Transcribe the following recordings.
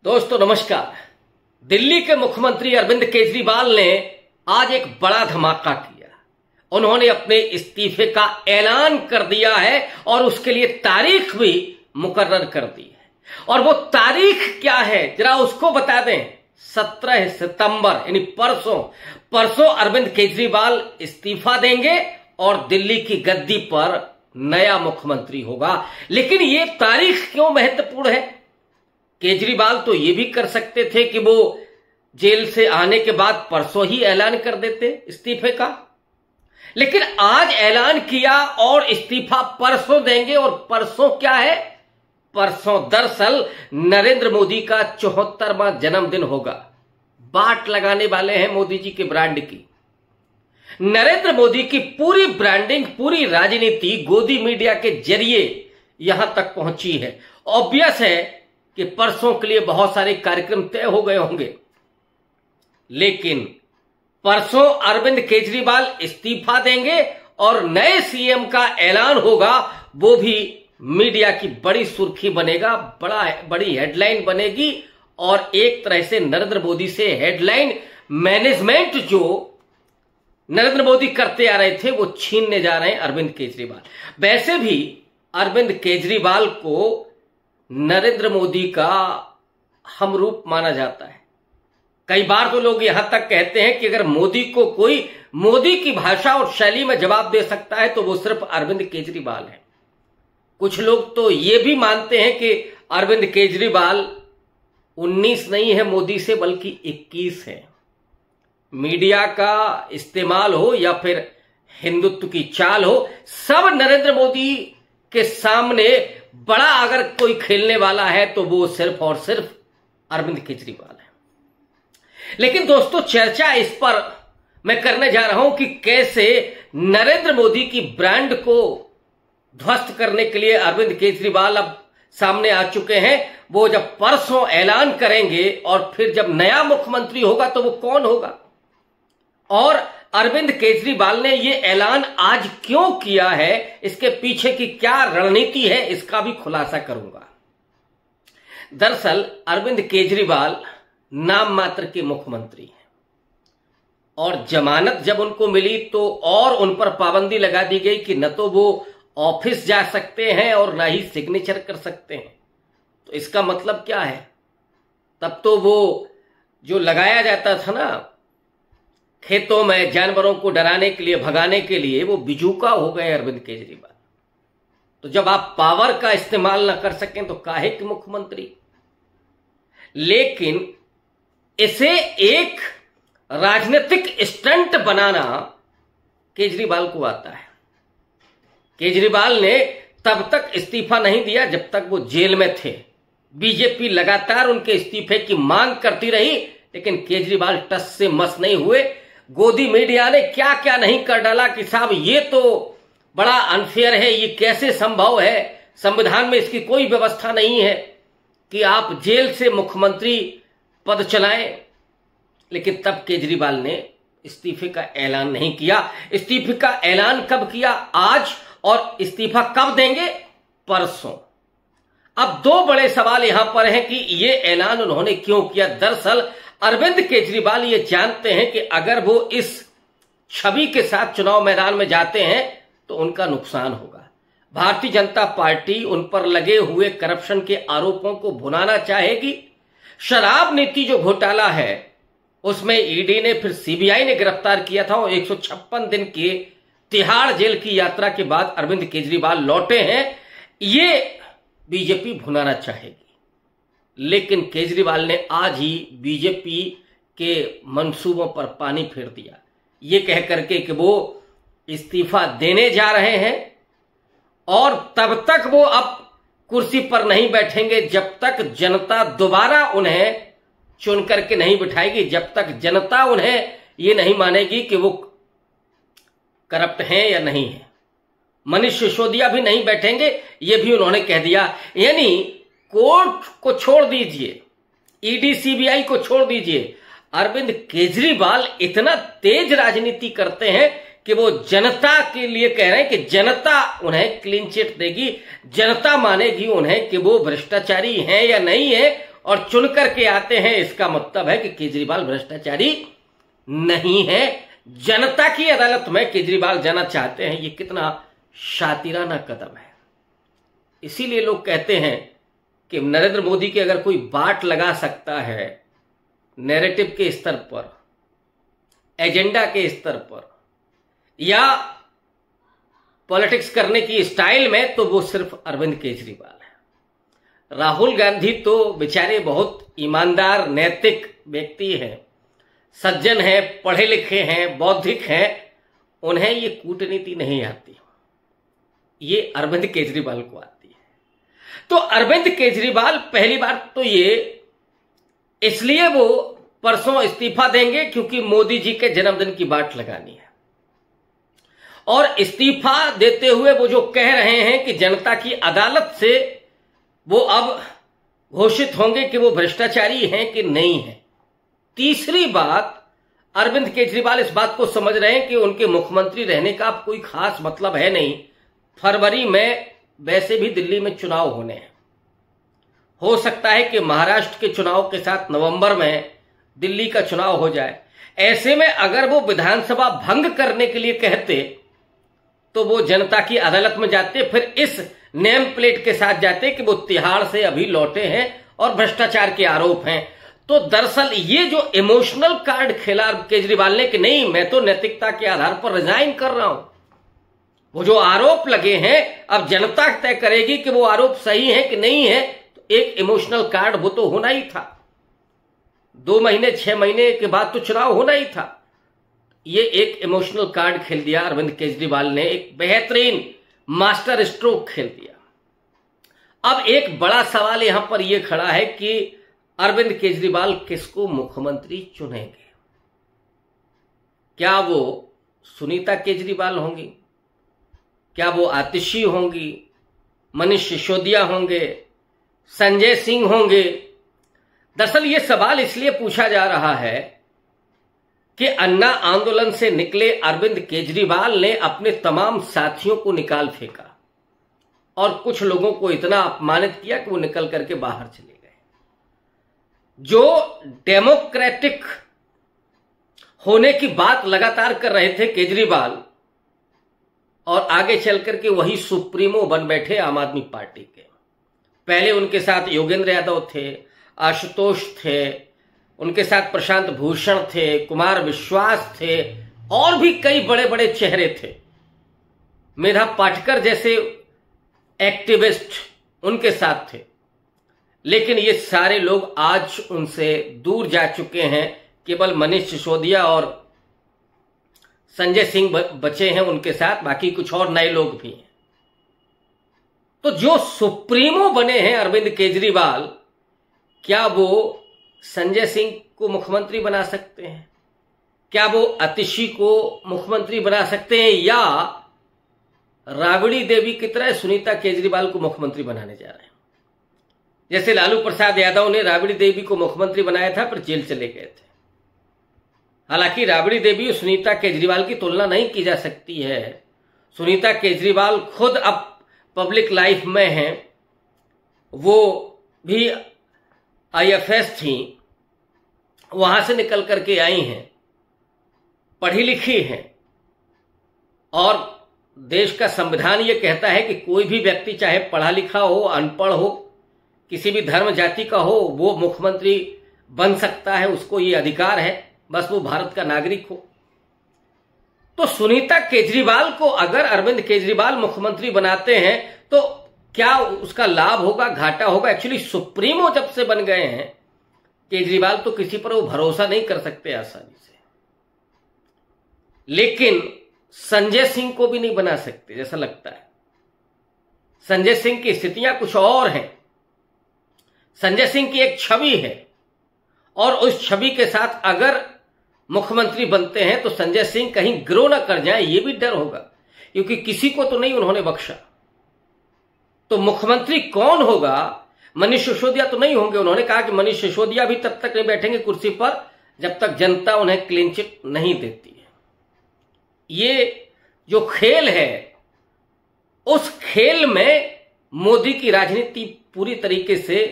दोस्तों नमस्कार। दिल्ली के मुख्यमंत्री अरविंद केजरीवाल ने आज एक बड़ा धमाका किया। उन्होंने अपने इस्तीफे का ऐलान कर दिया है और उसके लिए तारीख भी मुकर्रर कर दी है। और वो तारीख क्या है जरा उसको बता दें। 17 सितंबर यानी परसों अरविंद केजरीवाल इस्तीफा देंगे और दिल्ली की गद्दी पर नया मुख्यमंत्री होगा। लेकिन ये तारीख क्यों महत्वपूर्ण है? केजरीवाल तो ये भी कर सकते थे कि वो जेल से आने के बाद परसों ही ऐलान कर देते इस्तीफे का, लेकिन आज ऐलान किया और इस्तीफा परसों देंगे। और परसों क्या है? परसों दरअसल नरेंद्र मोदी का 74वां जन्मदिन होगा। बाट लगाने वाले हैं मोदी जी के ब्रांड की। नरेंद्र मोदी की पूरी ब्रांडिंग, पूरी राजनीति गोदी मीडिया के जरिए यहां तक पहुंची है। ऑब्वियस है कि परसों के लिए बहुत सारे कार्यक्रम तय हो गए होंगे, लेकिन परसों अरविंद केजरीवाल इस्तीफा देंगे और नए सीएम का ऐलान होगा। वो भी मीडिया की बड़ी सुर्खी बनेगा, बड़ी हेडलाइन बनेगी। और एक तरह से नरेंद्र मोदी से हेडलाइन मैनेजमेंट जो नरेंद्र मोदी करते आ रहे थे वो छीनने जा रहे हैं अरविंद केजरीवाल। वैसे भी अरविंद केजरीवाल को नरेंद्र मोदी का हमरूप माना जाता है। कई बार तो लोग यहां तक कहते हैं कि अगर मोदी को कोई मोदी की भाषा और शैली में जवाब दे सकता है तो वो सिर्फ अरविंद केजरीवाल है। कुछ लोग तो ये भी मानते हैं कि अरविंद केजरीवाल 19 नहीं है मोदी से, बल्कि 21 है। मीडिया का इस्तेमाल हो या फिर हिंदुत्व की चाल हो, सब नरेंद्र मोदी के सामने बड़ा अगर कोई खेलने वाला है तो वो सिर्फ और सिर्फ अरविंद केजरीवाल है। लेकिन दोस्तों चर्चा इस पर मैं करने जा रहा हूं कि कैसे नरेंद्र मोदी की ब्रांड को ध्वस्त करने के लिए अरविंद केजरीवाल अब सामने आ चुके हैं। वो जब परसों ऐलान करेंगे और फिर जब नया मुख्यमंत्री होगा तो वो कौन होगा, और अरविंद केजरीवाल ने ये ऐलान आज क्यों किया है, इसके पीछे की क्या रणनीति है, इसका भी खुलासा करूंगा। दरअसल अरविंद केजरीवाल नाम मात्र के मुख्यमंत्री हैं और जमानत जब उनको मिली तो और उन पर पाबंदी लगा दी गई कि न तो वो ऑफिस जा सकते हैं और न ही सिग्नेचर कर सकते हैं। तो इसका मतलब क्या है? तब तो वो जो लगाया जाता था ना खेतों में जानवरों को डराने के लिए, भगाने के लिए, वो बिजूका हो गए अरविंद केजरीवाल। तो जब आप पावर का इस्तेमाल ना कर सकें तो काहे के मुख्यमंत्री? लेकिन इसे एक राजनीतिक स्टंट बनाना केजरीवाल को आता है। केजरीवाल ने तब तक इस्तीफा नहीं दिया जब तक वो जेल में थे। बीजेपी लगातार उनके इस्तीफे की मांग करती रही, लेकिन केजरीवाल टस से मस नहीं हुए। गोदी मीडिया ने क्या क्या नहीं कर डाला कि साहब ये तो बड़ा अनफेयर है, ये कैसे संभव है, संविधान में इसकी कोई व्यवस्था नहीं है कि आप जेल से मुख्यमंत्री पद चलाएं। लेकिन तब केजरीवाल ने इस्तीफे का ऐलान नहीं किया। इस्तीफे का ऐलान कब किया? आज। और इस्तीफा कब देंगे? परसों। अब दो बड़े सवाल यहां पर हैं कि ये ऐलान उन्होंने क्यों किया। दरअसल अरविंद केजरीवाल ये जानते हैं कि अगर वो इस छवि के साथ चुनाव मैदान में जाते हैं तो उनका नुकसान होगा। भारतीय जनता पार्टी उन पर लगे हुए करप्शन के आरोपों को भुनाना चाहेगी। शराब नीति जो घोटाला है उसमें ईडी ने, फिर सीबीआई ने गिरफ्तार किया था और 156 दिन की तिहाड़ जेल की यात्रा के बाद अरविंद केजरीवाल लौटे हैं। ये बीजेपी भुनाना चाहेगी। लेकिन केजरीवाल ने आज ही बीजेपी के मंसूबों पर पानी फेर दिया, ये कह करके कि वो इस्तीफा देने जा रहे हैं और तब तक वो अब कुर्सी पर नहीं बैठेंगे जब तक जनता दोबारा उन्हें चुन करके नहीं बिठाएगी, जब तक जनता उन्हें ये नहीं मानेगी कि वो करप्ट हैं या नहीं है। मनीष सिसोदिया भी नहीं बैठेंगे, ये भी उन्होंने कह दिया। यानी कोर्ट को छोड़ दीजिए, ईडी सीबीआई को छोड़ दीजिए, अरविंद केजरीवाल इतना तेज राजनीति करते हैं कि वो जनता के लिए कह रहे हैं कि जनता उन्हें क्लीन चिट देगी, जनता मानेगी उन्हें कि वो भ्रष्टाचारी हैं या नहीं है, और चुन करके आते हैं, इसका मतलब है कि केजरीवाल भ्रष्टाचारी नहीं है। जनता की अदालत में केजरीवाल जाना चाहते हैं, ये कितना शातिराना कदम है। इसीलिए लोग कहते हैं कि नरेंद्र मोदी की अगर कोई बाट लगा सकता है नैरेटिव के स्तर पर, एजेंडा के स्तर पर या पॉलिटिक्स करने की स्टाइल में, तो वो सिर्फ अरविंद केजरीवाल है। राहुल गांधी तो बेचारे बहुत ईमानदार नैतिक व्यक्ति हैं, सज्जन हैं, पढ़े लिखे हैं, बौद्धिक हैं, उन्हें ये कूटनीति नहीं आती, ये अरविंद केजरीवाल को आती है। तो अरविंद केजरीवाल पहली बार तो ये इसलिए वो परसों इस्तीफा देंगे क्योंकि मोदी जी के जन्मदिन की बाट लगानी है, और इस्तीफा देते हुए वो जो कह रहे हैं कि जनता की अदालत से वो अब घोषित होंगे कि वो भ्रष्टाचारी हैं कि नहीं है। तीसरी बात, अरविंद केजरीवाल इस बात को समझ रहे हैं कि उनके मुख्यमंत्री रहने का अब कोई खास मतलब है नहीं। फरवरी में वैसे भी दिल्ली में चुनाव होने हैं, हो सकता है कि महाराष्ट्र के चुनाव के साथ नवंबर में दिल्ली का चुनाव हो जाए। ऐसे में अगर वो विधानसभा भंग करने के लिए कहते तो वो जनता की अदालत में जाते, फिर इस नेम प्लेट के साथ जाते कि वो तिहाड़ से अभी लौटे हैं और भ्रष्टाचार के आरोप हैं। तो दरअसल ये जो इमोशनल कार्ड खेला केजरीवाल ने कि नहीं मैं तो नैतिकता के आधार पर रिजाइन कर रहा हूं, वो जो आरोप लगे हैं अब जनता तय करेगी कि वो आरोप सही है कि नहीं है, तो एक इमोशनल कार्ड वो तो होना ही था। 2 महीने 6 महीने के बाद तो चुनाव होना ही था। ये एक इमोशनल कार्ड खेल दिया अरविंद केजरीवाल ने, एक बेहतरीन मास्टर स्ट्रोक खेल दिया। अब एक बड़ा सवाल यहां पर यह खड़ा है कि अरविंद केजरीवाल किसको मुख्यमंत्री चुनेंगे? क्या वो सुनीता केजरीवाल होंगी? क्या वो आतिशी होंगी? मनीष सिसोदिया होंगे? संजय सिंह होंगे? दरअसल ये सवाल इसलिए पूछा जा रहा है कि अन्ना आंदोलन से निकले अरविंद केजरीवाल ने अपने तमाम साथियों को निकाल फेंका और कुछ लोगों को इतना अपमानित किया कि वो निकल करके बाहर चले गए। जो डेमोक्रेटिक होने की बात लगातार कर रहे थे केजरीवाल, और आगे चल करके वही सुप्रीमो बन बैठे आम आदमी पार्टी के। पहले उनके साथ योगेंद्र यादव थे, आशुतोष थे, उनके साथ प्रशांत भूषण थे, कुमार विश्वास थे, और भी कई बड़े बड़े चेहरे थे, मेधा पाटकर जैसे एक्टिविस्ट उनके साथ थे। लेकिन ये सारे लोग आज उनसे दूर जा चुके हैं। केवल मनीष सिसोदिया और संजय सिंह बचे हैं उनके साथ, बाकी कुछ और नए लोग भी हैं। तो जो सुप्रीमो बने हैं अरविंद केजरीवाल, क्या वो संजय सिंह को मुख्यमंत्री बना सकते हैं? क्या वो आतिशी को मुख्यमंत्री बना सकते हैं, या राबड़ी देवी की तरह सुनीता केजरीवाल को मुख्यमंत्री बनाने जा रहे हैं? जैसे लालू प्रसाद यादव ने राबड़ी देवी को मुख्यमंत्री बनाया था पर जेल चले गए थे। हालांकि राबड़ी देवी और सुनीता केजरीवाल की तुलना नहीं की जा सकती है। सुनीता केजरीवाल खुद अब पब्लिक लाइफ में हैं, वो भी IFS थी, वहां से निकल करके आई हैं, पढ़ी लिखी हैं, और देश का संविधान ये कहता है कि कोई भी व्यक्ति चाहे पढ़ा लिखा हो, अनपढ़ हो, किसी भी धर्म जाति का हो, वो मुख्यमंत्री बन सकता है, उसको ये अधिकार है, बस वो भारत का नागरिक हो। तो सुनीता केजरीवाल को अगर अरविंद केजरीवाल मुख्यमंत्री बनाते हैं तो क्या उसका लाभ होगा, घाटा होगा? एक्चुअली सुप्रीमो जब से बन गए हैं केजरीवाल, तो किसी पर वो भरोसा नहीं कर सकते आसानी से। लेकिन संजय सिंह को भी नहीं बना सकते जैसा लगता है। संजय सिंह की स्थितियां कुछ और हैं। संजय सिंह की एक छवि है, और उस छवि के साथ अगर मुख्यमंत्री बनते हैं तो संजय सिंह कहीं ग्रो न कर जाए, ये भी डर होगा, क्योंकि किसी को तो नहीं उन्होंने बख्शा। तो मुख्यमंत्री कौन होगा? मनीष सिसोदिया तो नहीं होंगे। उन्होंने कहा कि मनीष सिसोदिया भी तब तक नहीं बैठेंगे कुर्सी पर जब तक जनता उन्हें क्लीन चिट नहीं देती है। ये जो खेल है, उस खेल में मोदी की राजनीति पूरी तरीके से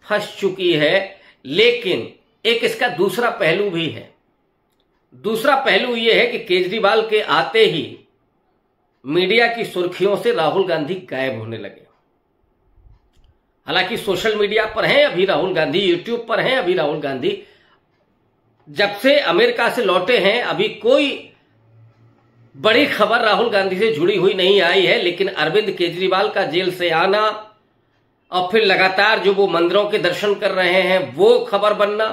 फंस चुकी है। लेकिन एक इसका दूसरा पहलू भी है। दूसरा पहलू यह है कि केजरीवाल के आते ही मीडिया की सुर्खियों से राहुल गांधी गायब होने लगे। हालांकि सोशल मीडिया पर हैं अभी राहुल गांधी, यूट्यूब पर हैं अभी राहुल गांधी। जब से अमेरिका से लौटे हैं अभी कोई बड़ी खबर राहुल गांधी से जुड़ी हुई नहीं आई है। लेकिन अरविंद केजरीवाल का जेल से आना और फिर लगातार जो वो मंदिरों के दर्शन कर रहे हैं वो खबर बनना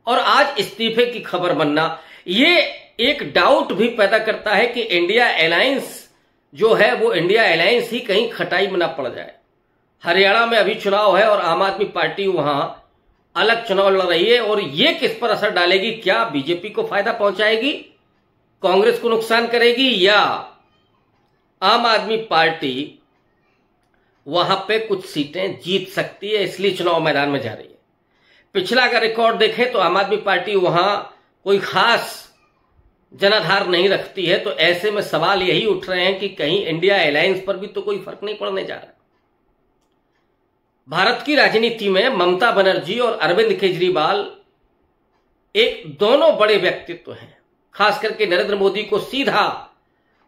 और आज इस्तीफे की खबर बनना, ये एक डाउट भी पैदा करता है कि इंडिया अलायंस जो है वो इंडिया अलायंस ही कहीं खटाई में ना पड़ जाए। हरियाणा में अभी चुनाव है और आम आदमी पार्टी वहां अलग चुनाव लड़ रही है और ये किस पर असर डालेगी? क्या बीजेपी को फायदा पहुंचाएगी, कांग्रेस को नुकसान करेगी, या आम आदमी पार्टी वहां पे कुछ सीटें जीत सकती है, इसलिए चुनाव मैदान में जा रही है। पिछला अगर रिकॉर्ड देखें तो आम आदमी पार्टी वहां कोई खास जनाधार नहीं रखती है। तो ऐसे में सवाल यही उठ रहे हैं कि कहीं इंडिया अलायंस पर भी तो कोई फर्क नहीं पड़ने जा रहा। भारत की राजनीति में ममता बनर्जी और अरविंद केजरीवाल एक दोनों बड़े व्यक्तित्व हैं। खास करके नरेंद्र मोदी को सीधा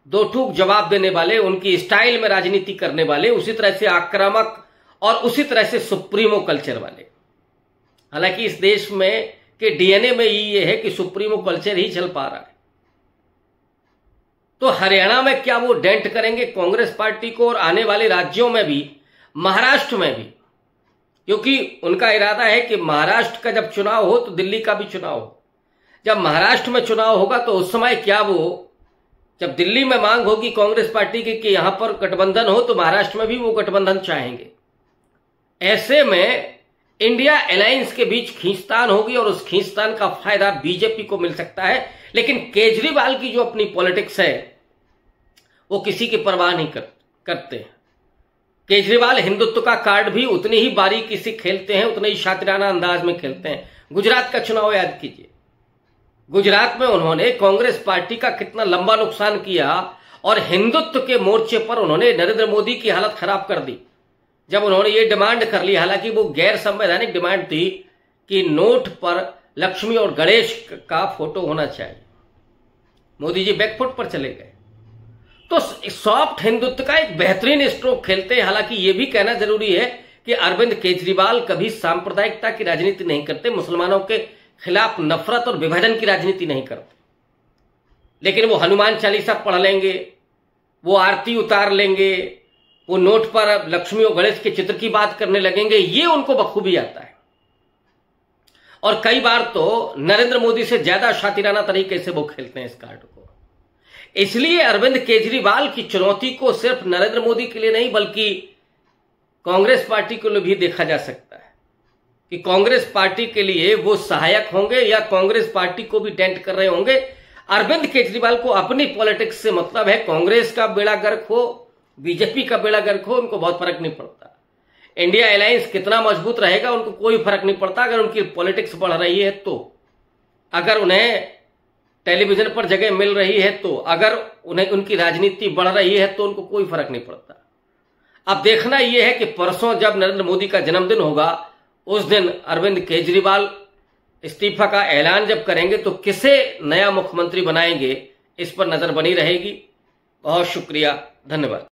दो टूक जवाब देने वाले, उनकी स्टाइल में राजनीति करने वाले, उसी तरह से आक्रामक और उसी तरह से सुप्रीमो कल्चर वाले। हालांकि इस देश में के डीएनए में ही ये है कि सुप्रीमो कल्चर ही चल पा रहा है। तो हरियाणा में क्या वो डेंट करेंगे कांग्रेस पार्टी को, और आने वाले राज्यों में भी, महाराष्ट्र में भी, क्योंकि उनका इरादा है कि महाराष्ट्र का जब चुनाव हो तो दिल्ली का भी चुनाव हो। जब महाराष्ट्र में चुनाव होगा तो उस समय क्या वो, जब दिल्ली में मांग होगी कांग्रेस पार्टी की कि यहां पर गठबंधन हो, तो महाराष्ट्र में भी वो गठबंधन चाहेंगे। ऐसे में इंडिया अलायंस के बीच खींचतान होगी और उस खींचतान का फायदा बीजेपी को मिल सकता है। लेकिन केजरीवाल की जो अपनी पॉलिटिक्स है वो किसी की परवाह नहीं करते हैं। केजरीवाल हिंदुत्व का कार्ड भी उतनी ही बारीकी से खेलते हैं, उतने ही शातिराना अंदाज में खेलते हैं। गुजरात का चुनाव याद कीजिए, गुजरात में उन्होंने कांग्रेस पार्टी का कितना लंबा नुकसान किया और हिंदुत्व के मोर्चे पर उन्होंने नरेंद्र मोदी की हालत खराब कर दी जब उन्होंने ये डिमांड कर ली। हालांकि वो गैर संवैधानिक डिमांड थी कि नोट पर लक्ष्मी और गणेश का फोटो होना चाहिए। मोदी जी बैकफुट पर चले गए। तो सॉफ्ट हिंदुत्व का एक बेहतरीन स्ट्रोक खेलते हैं। हालांकि यह भी कहना जरूरी है कि अरविंद केजरीवाल कभी सांप्रदायिकता की राजनीति नहीं करते, मुसलमानों के खिलाफ नफरत और विभाजन की राजनीति नहीं करते। लेकिन वो हनुमान चालीसा पढ़ लेंगे, वो आरती उतार लेंगे, वो नोट पर लक्ष्मी और गणेश के चित्र की बात करने लगेंगे। ये उनको बखूबी आता है और कई बार तो नरेंद्र मोदी से ज्यादा शातिराना तरीके से वो खेलते हैं इस कार्ड को। इसलिए अरविंद केजरीवाल की चुनौती को सिर्फ नरेंद्र मोदी के लिए नहीं बल्कि कांग्रेस पार्टी के लिए भी देखा जा सकता है कि कांग्रेस पार्टी के लिए वो सहायक होंगे या कांग्रेस पार्टी को भी डेंट कर रहे होंगे। अरविंद केजरीवाल को अपनी पॉलिटिक्स से मतलब है, कांग्रेस का बेड़ा गर्क हो, बीजेपी का बेड़ा गर्क हो, उनको बहुत फर्क नहीं पड़ता। इंडिया अलायंस कितना मजबूत रहेगा उनको कोई फर्क नहीं पड़ता अगर उनकी पॉलिटिक्स बढ़ रही है तो, अगर उन्हें टेलीविजन पर जगह मिल रही है तो, अगर उन्हें उनकी राजनीति बढ़ रही है तो उनको कोई फर्क नहीं पड़ता। अब देखना यह है कि परसों जब नरेंद्र मोदी का जन्मदिन होगा उस दिन अरविंद केजरीवाल इस्तीफा का ऐलान जब करेंगे तो किसे नया मुख्यमंत्री बनाएंगे, इस पर नजर बनी रहेगी। बहुत शुक्रिया, धन्यवाद।